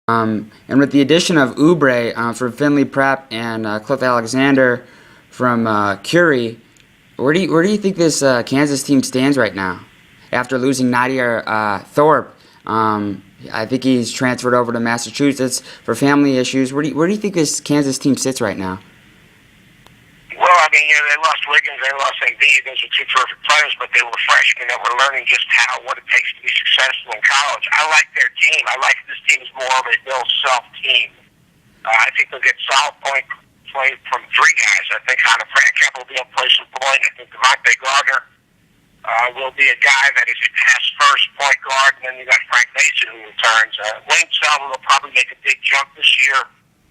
And with the addition of Oubre from Finley Prep and Cliff Alexander from Curie, where do you think this Kansas team stands right now? After losing Nadir Thorpe, I think he's transferred over to Massachusetts for family issues. Where do you think this Kansas team sits right now? Well, I mean, they lost Wiggins, they lost Embiid. Those are two terrific players, but they were freshmen that were learning just what it takes to be successful in college. I like their team. I like this team is more of a Bill Self team. I think they'll get solid point play from three guys. I think Hunter Frankamp will be able to play some point. I think Devontae Gardner will be a guy that is a pass-first point guard, and then you got Frank Mason who returns. Wayne Selden will probably make a big jump this year.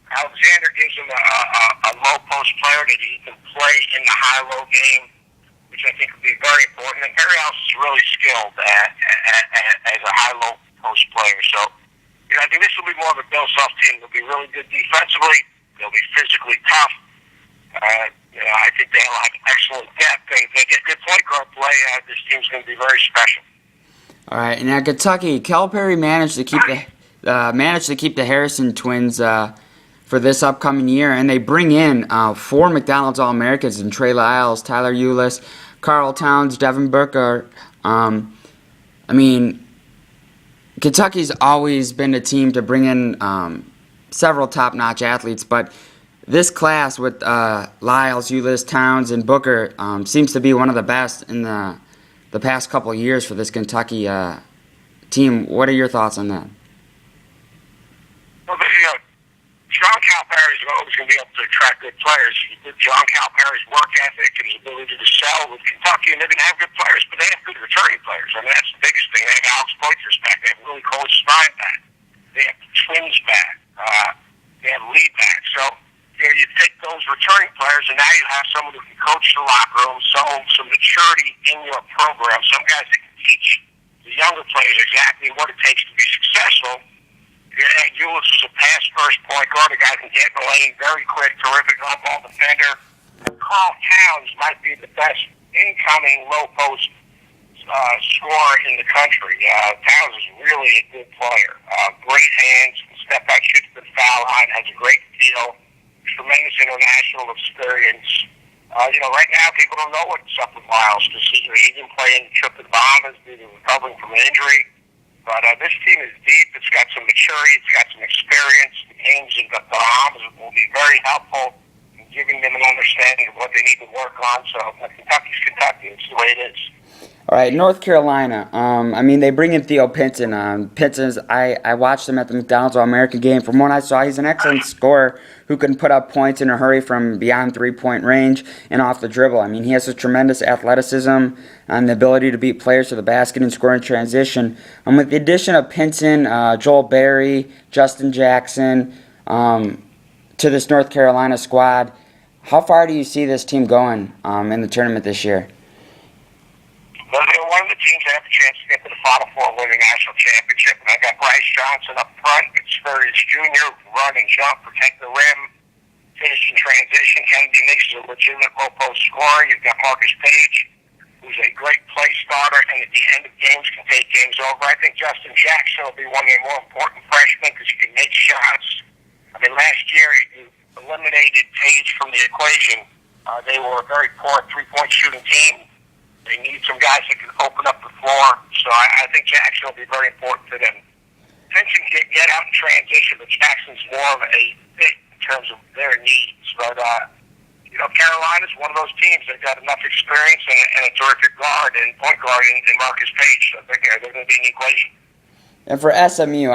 Alexander gives him a low post player that he can play in the high-low game, which I think would be very important. And Perry House is really skilled as a high-low post player. So, I think this will be more of a Bill Self team. They'll be really good defensively. They'll be physically tough. I think they'll have excellent depth. And if they get good point guard play, this team's going to be very special. All right, and at Kentucky, Calipari managed to keep the Harrison twins for this upcoming year, and they bring in 4 McDonald's All-Americans in Trey Lyles, Tyler Ulis, Karl Towns, Devin Booker. Kentucky's always been a team to bring in several top-notch athletes, but this class with Lyles, Ulis, Towns, and Booker seems to be one of the best in the past couple of years for this Kentucky team. What are your thoughts on that? Well, John Calipari is always going to be able to attract good players. John Calipari's work ethic and his ability to sell with Kentucky, and they're going to have good players, but they have good returning players. I mean, that's the biggest thing. They have Alex Poitras back. They have Willie Cauley-Stein back. They have the Twins back. They have Lee back. So, you take those returning players, and now you have someone who can coach the locker room, some maturity in your program, some guys that can teach the younger players exactly what it takes to be successful. Ulis is a pass-first point guard, a guy who can get in the lane very quick, terrific on-ball defender. Karl Towns might be the best incoming low-post scorer in the country. Towns is really a good player. Great hands, can step out, shoot to the foul line, has a great feel, tremendous international experience. Right now people don't know what's up with Lyles because he didn't play in the trip to the Bahamas due to recovering from an injury. But this team is deep. It's got some maturity. It's got some experience. The games in the Bahamas will be very helpful in giving them an understanding of what they need to work on. So Kentucky's Kentucky. It's the way it is. All right, North Carolina. They bring in Theo Pinson. I watched him at the McDonald's All-American game. From what I saw, he's an excellent scorer who can put up points in a hurry from beyond three-point range and off the dribble. He has a tremendous athleticism and the ability to beat players to the basket and score in transition. With the addition of Pinson, Joel Berry, Justin Jackson to this North Carolina squad, how far do you see this team going in the tournament this year? Well, they're one of the teams that have a chance to get to the Final Four and win the national championship. And I got Bryce Johnson up front, Experience Jr., run and jump, protect the rim, finish in transition. Kennedy Mix is a legitimate low-post scorer. You've got Marcus Page, who's a great play starter, and at the end of games can take games over. I think Justin Jackson will be one of the more important freshmen because he can make shots. Last year you eliminated Page from the equation. They were a very poor three-point shooting team. They need some guys that can open up the floor. So I think Jackson will be very important to them. Pinson can get out in transition, but Jackson's more of a fit in terms of their needs. But, Carolina's one of those teams that got enough experience and a terrific guard and point guard in Marcus Page. So they're going to be an equation. And for SMU,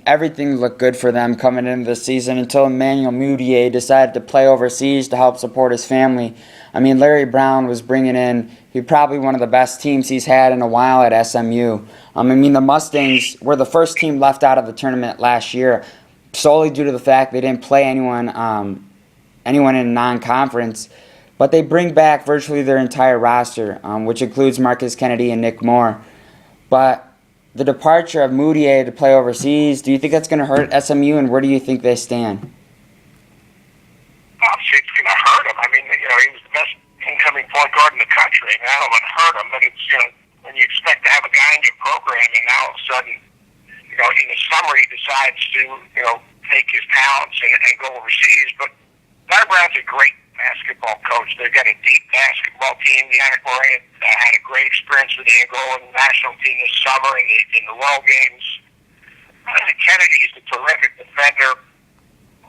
everything looked good for them coming into the season until Emmanuel Mudiay decided to play overseas to help support his family. Larry Brown was bringing in, probably one of the best teams he's had in a while at SMU. The Mustangs were the first team left out of the tournament last year, solely due to the fact they didn't play anyone in non-conference. But they bring back virtually their entire roster, which includes Marcus Kennedy and Nick Moore. But the departure of Mudiay to play overseas, do you think that's going to hurt SMU, and where do you think they stand? Obviously, it's going to hurt him. He was the best incoming point guard in the country. I don't want to hurt him, but it's, when you expect to have a guy in your program, and now all of a sudden, in the summer he decides to, take his talents and go overseas. But Larry Brown's a great basketball coach. They've got a deep basketball team. The Antiquarian had a great experience with the Angolan national team this summer in the World Games. Kennedy is a terrific defender,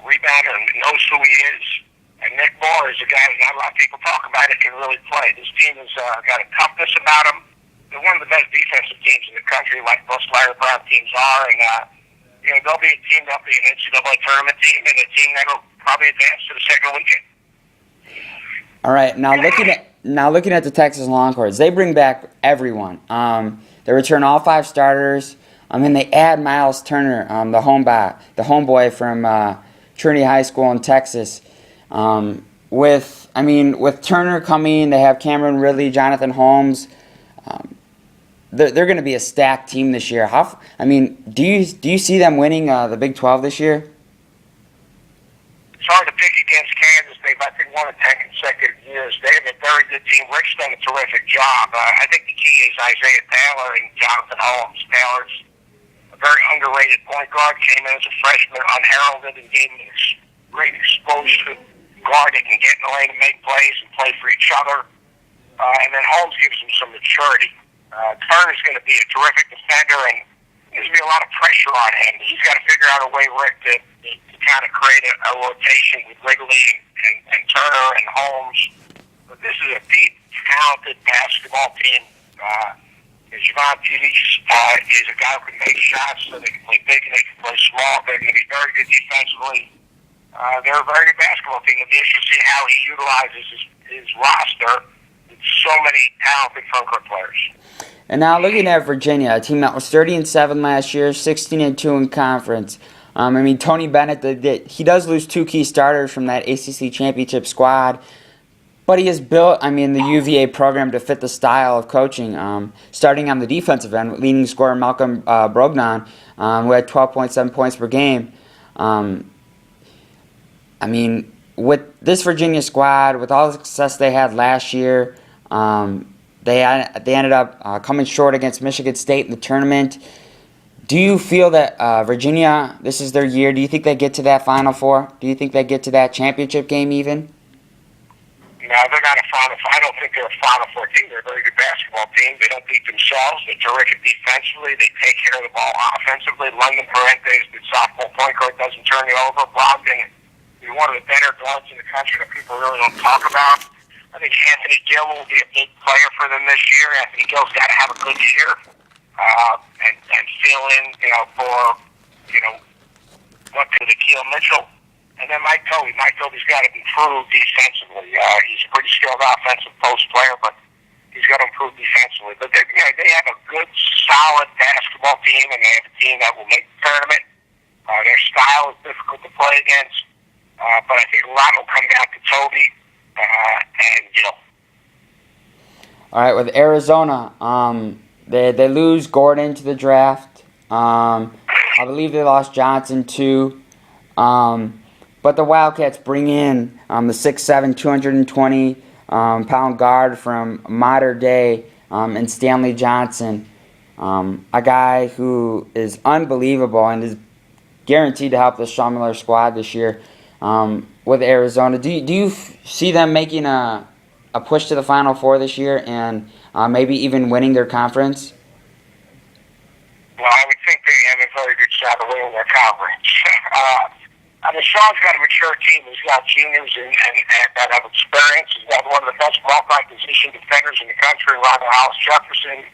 rebounder, and knows who he is. And Nick Moore is a guy that not a lot of people talk about that can really play. This team has got a toughness about them. They're one of the best defensive teams in the country, like most Larry Brown teams are. And, they'll be a team that'll be an NCAA tournament team and a team that'll probably advance to the second weekend. All right, now looking at the Texas Longhorns, they bring back everyone. They return all 5 starters. And they add Miles Turner, the homeboy from Trinity High School in Texas. With Turner coming, they have Cameron Ridley, Jonathan Holmes. They're going to be a stacked team this year. Do you see them winning the Big 12 this year? It's hard to pick against Kansas. They've, I think, won it 10 consecutive years. They have a very good team. Rick's done a terrific job. I think the key is Isaiah Taylor and Jonathan Holmes. Taylor's a very underrated point guard. Came in as a freshman unheralded and gave him great exposure to guard that can get in the lane and make plays and play for each other. And then Holmes gives him some maturity. Turner's going to be a terrific defender, and there's going to be a lot of pressure on him. He's got to figure out a way, Rick, to kind of create a rotation with Wrigley and Turner and Holmes. But this is a deep, talented basketball team. Javon Pulich is a guy who can make shots, so they can play big and they can play small. They're going to be very good defensively. They're a very good basketball team. It'll be interesting to see how he utilizes his roster with so many talented front court players. And now looking at Virginia, a team that was 30-7 last year, 16-2 in conference. Tony Bennett, he does lose 2 key starters from that ACC championship squad, but he has built, the UVA program to fit the style of coaching. Starting on the defensive end, with leading scorer Malcolm Brogdon, who had 12.7 points per game. With this Virginia squad, with all the success they had last year, they ended up coming short against Michigan State in the tournament. Do you feel that Virginia, this is their year? Do you think they get to that Final Four? Do you think they get to that championship game even? No, they're not a Final Four. I don't think they're a Final Four team. They're a very good basketball team. They don't beat themselves. They're terrific defensively. They take care of the ball offensively. London Parentes, the sophomore point guard, doesn't turn it over. Brogdon is one of the better guards in the country that people really don't talk about. I think Anthony Gill will be a big player for them this year. Anthony Gill's got to have a good year and fill in, for, what to the Keel Mitchell. And then Mike Tobey. Mike Tobey's got to improve defensively. He's a pretty skilled offensive post player, but he's got to improve defensively. But they have a good, solid basketball team, and they have a team that will make the tournament. Their style is difficult to play against, but I think a lot will come down to Tobey and Gill. All right, with Arizona, they lose Gordon to the draft. I believe they lost Johnson too. But the Wildcats bring in the 6'7", 220-pound guard from Mater Dei and Stanley Johnson, a guy who is unbelievable and is guaranteed to help the Sean Miller squad this year with Arizona. Do you see them making a push to the Final Four this year and maybe even winning their conference? Well, I would think they have a very good shot of winning their conference. Sean's got a mature team. He's got juniors and that have experience. He's got one of the best multi-position defenders in the country, Ronald Hollis Jefferson.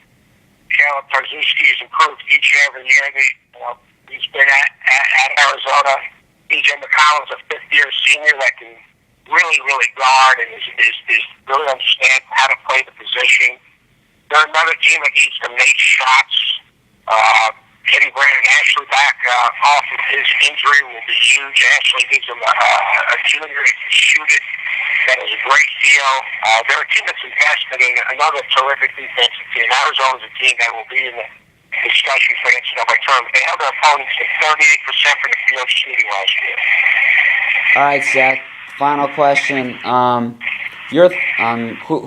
Caleb Tarzuski has improved each and every year. He's been at Arizona. DJ McCollum's a fifth-year senior that can really guard and is really understand how to play the position. They're another team that needs to make shots. Getting Brandon Ashley back off of his injury will be huge. Ashley gives him a junior that can shoot it. That is a great feel. They're a team that's invested in another terrific defensive team. Arizona's a team that will be in the discussion for the NCAA tournament. They held their opponents to 38% from the field shooting last year. All right, Seth. Final question.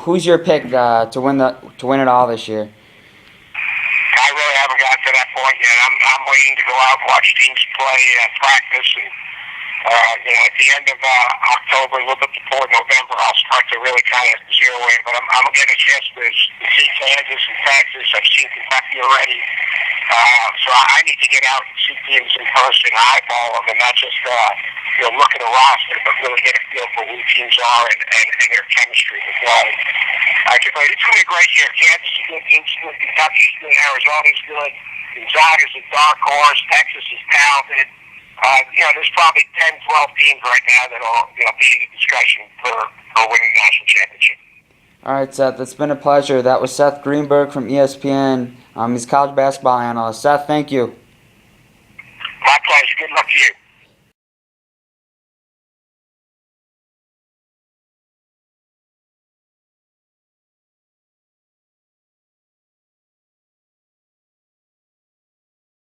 Who's your pick to win it all this year? I really haven't got to that point yet. I'm waiting to go out and watch teams play, practice, and at the end of October, a little bit before November, I'll start to really kind of zero in. But I'm getting a chance to see Kansas and Texas. I've seen Kentucky already. So I need to get out and see teams in person, eyeball them, and not just look at a roster, but really get a feel for who teams are and their chemistry as well. I can tell you, it's going to be a great year. Kansas is good, Kentucky's good, Arizona's good, Gonzaga's a dark horse, Texas is talented. There's probably 10, 12 teams right now that will be in the discussion for winning the national championship. All right, Seth, it's been a pleasure. That was Seth Greenberg from ESPN. He's a college basketball analyst. Seth, thank you.